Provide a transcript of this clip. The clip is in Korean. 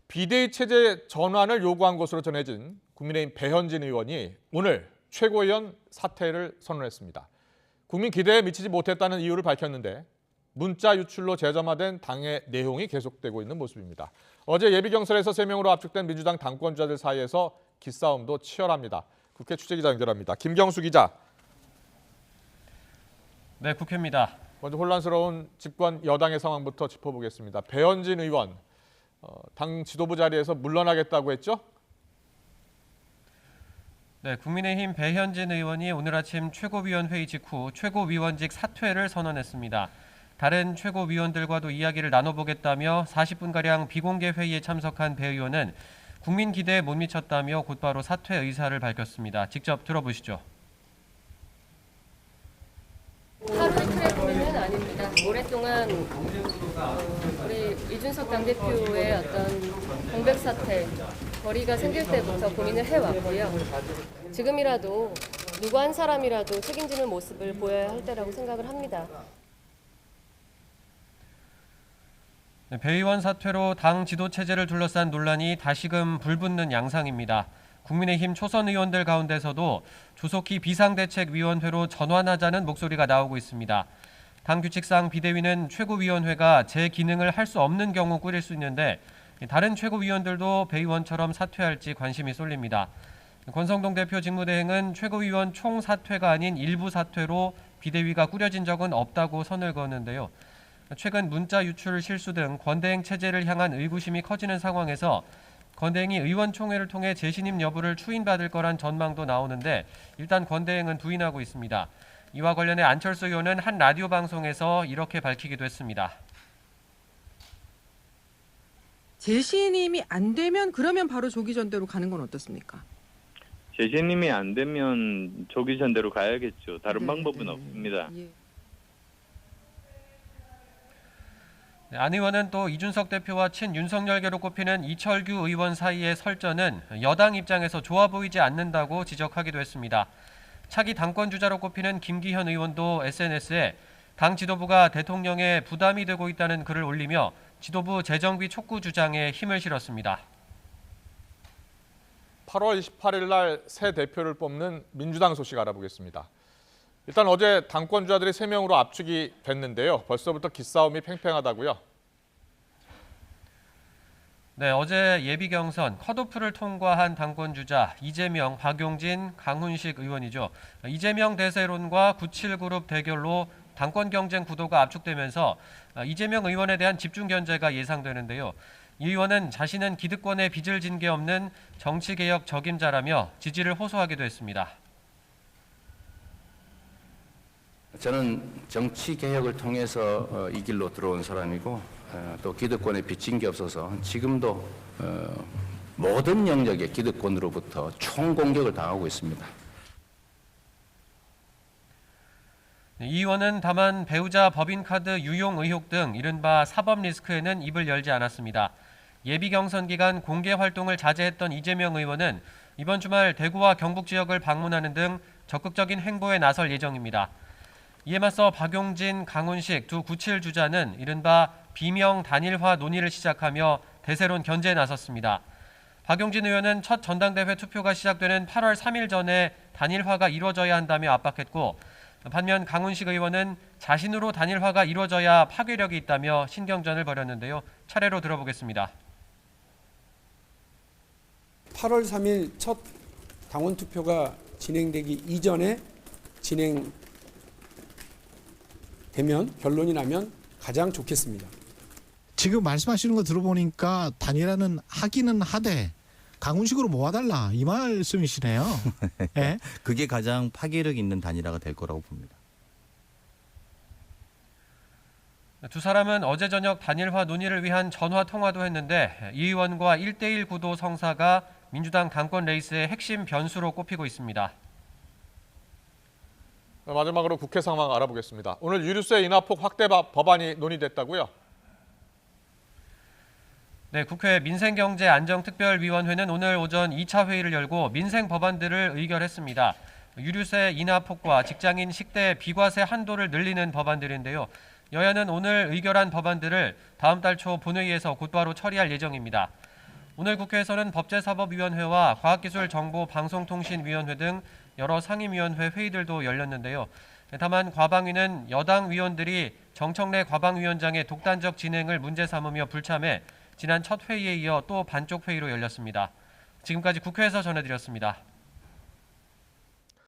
비대위 체제 전환을 요구한 것으로 전해진 국민의힘 배현진 의원이 오늘 최고위원 사퇴를 선언했습니다. 국민 기대에 미치지 못했다는 이유를 밝혔는데 문자 유출로 재점화된 당의 내용이 계속되고 있는 모습입니다. 어제 예비경선에서 3명으로 압축된 민주당 당권주자들 사이에서 기싸움도 치열합니다. 국회 취재기자 연결합니다. 김경수 기자. 네, 국회입니다. 먼저 혼란스러운 집권 여당의 상황부터 짚어보겠습니다. 배현진 의원, 당 지도부 자리에서 물러나겠다고 했죠? 네, 국민의힘 배현진 의원이 오늘 아침 최고위원 회의 직후 최고위원직 사퇴를 선언했습니다. 다른 최고위원들과도 이야기를 나눠보겠다며 40분가량 비공개 회의에 참석한 배 의원은 국민 기대에 못 미쳤다며 곧바로 사퇴 의사를 밝혔습니다. 직접 들어보시죠. 하루 이틀의 고민은 아닙니다. 오랫동안 우리 이준석 당대표의 어떤 공백 사태, 거리가 생길 때부터 고민을 해왔고요. 지금이라도 누구 한 사람이라도 책임지는 모습을 보여야 할 때라고 생각을 합니다. 배 의원 사퇴로 당 지도 체제를 둘러싼 논란이 다시금 불붙는 양상입니다. 국민의힘 초선 의원들 가운데서도 조속히 비상대책위원회로 전환하자는 목소리가 나오고 있습니다. 당 규칙상 비대위는 최고위원회가 제 기능을 할 수 없는 경우 꾸릴 수 있는데 다른 최고위원들도 배 의원처럼 사퇴할지 관심이 쏠립니다. 권성동 대표 직무대행은 최고위원 총 사퇴가 아닌 일부 사퇴로 비대위가 꾸려진 적은 없다고 선을 그었는데요. 최근 문자 유출 실수 등 권대행 체제를 향한 의구심이 커지는 상황에서 권대행이 의원총회를 통해 재신임 여부를 추인받을 거란 전망도 나오는데 일단 권대행은 부인하고 있습니다. 이와 관련해 안철수 의원은 한 라디오 방송에서 이렇게 밝히기도 했습니다. 재신임이 안 되면 그러면 바로 조기 전대로 가는 건 어떻습니까? 재신임이 안 되면 조기 전대로 가야겠죠. 다른 방법은 없습니다. 예. 안 의원은 또 이준석 대표와 친윤석열계로 꼽히는 이철규 의원 사이의 설전은 여당 입장에서 좋아 보이지 않는다고 지적하기도 했습니다. 차기 당권주자로 꼽히는 김기현 의원도 SNS에 당 지도부가 대통령에 부담이 되고 있다는 글을 올리며 지도부 재정비 촉구 주장에 힘을 실었습니다. 8월 28일 날 새 대표를 뽑는 민주당 소식 알아보겠습니다. 일단 어제 당권주자들이 3명으로 압축이 됐는데요. 벌써부터 기싸움이 팽팽하다고요? 네, 어제 예비경선 컷오프를 통과한 당권주자 이재명, 박용진, 강훈식 의원이죠. 이재명 대세론과 97그룹 대결로 당권 경쟁 구도가 압축되면서 이재명 의원에 대한 집중 견제가 예상되는데요. 이 의원은 자신은 기득권에 빚을 진 게 없는 정치개혁 적임자라며 지지를 호소하기도 했습니다. 저는 정치 개혁을 통해서 이 길로 들어온 사람이고 또 기득권에 빚진 게 없어서 지금도 모든 영역의 기득권으로부터 총공격을 당하고 있습니다. 이 의원은 다만 배우자 법인카드 유용 의혹 등 이른바 사법 리스크에는 입을 열지 않았습니다. 예비 경선 기간 공개 활동을 자제했던 이재명 의원은 이번 주말 대구와 경북 지역을 방문하는 등 적극적인 행보에 나설 예정입니다. 이에 맞서 박용진, 강훈식 두 97 주자는 이른바 비명 단일화 논의를 시작하며 대세론 견제에 나섰습니다. 박용진 의원은 첫 전당대회 투표가 시작되는 8월 3일 전에 단일화가 이루어져야 한다며 압박했고 반면 강훈식 의원은 자신으로 단일화가 이루어져야 파괴력이 있다며 신경전을 벌였는데요. 차례로 들어보겠습니다. 8월 3일 첫 당원 투표가 진행되기 이전에 진행되면 결론이 나면 가장 좋겠습니다. 지금 말씀하시는 거 들어보니까 단일화는 하기는 하되 강훈식으로 모아달라 이 말씀이시네요. 네? 그게 가장 파괴력 있는 단일화가 될 거라고 봅니다. 두 사람은 어제 저녁 단일화 논의를 위한 전화 통화도 했는데 이 의원과 1대1 구도 성사가 민주당 당권 레이스의 핵심 변수로 꼽히고 있습니다. 마지막으로 국회 상황 알아보겠습니다. 오늘 유류세 인하폭 확대 법안이 논의됐다고요? 네, 국회 민생경제안정특별위원회는 오늘 오전 2차 회의를 열고 민생 법안들을 의결했습니다. 유류세 인하폭과 직장인 식대 비과세 한도를 늘리는 법안들인데요. 여야는 오늘 의결한 법안들을 다음 달 초 본회의에서 곧바로 처리할 예정입니다. 오늘 국회에서는 법제사법위원회와 과학기술정보방송통신위원회 등 여러 상임위원회 회의들도 열렸는데요. 다만 과방위는 여당 위원들이 정청래 과방위원장의 독단적 진행을 문제 삼으며 불참해 지난 첫 회의에 이어 또 반쪽 회의로 열렸습니다. 지금까지 국회에서 전해드렸습니다.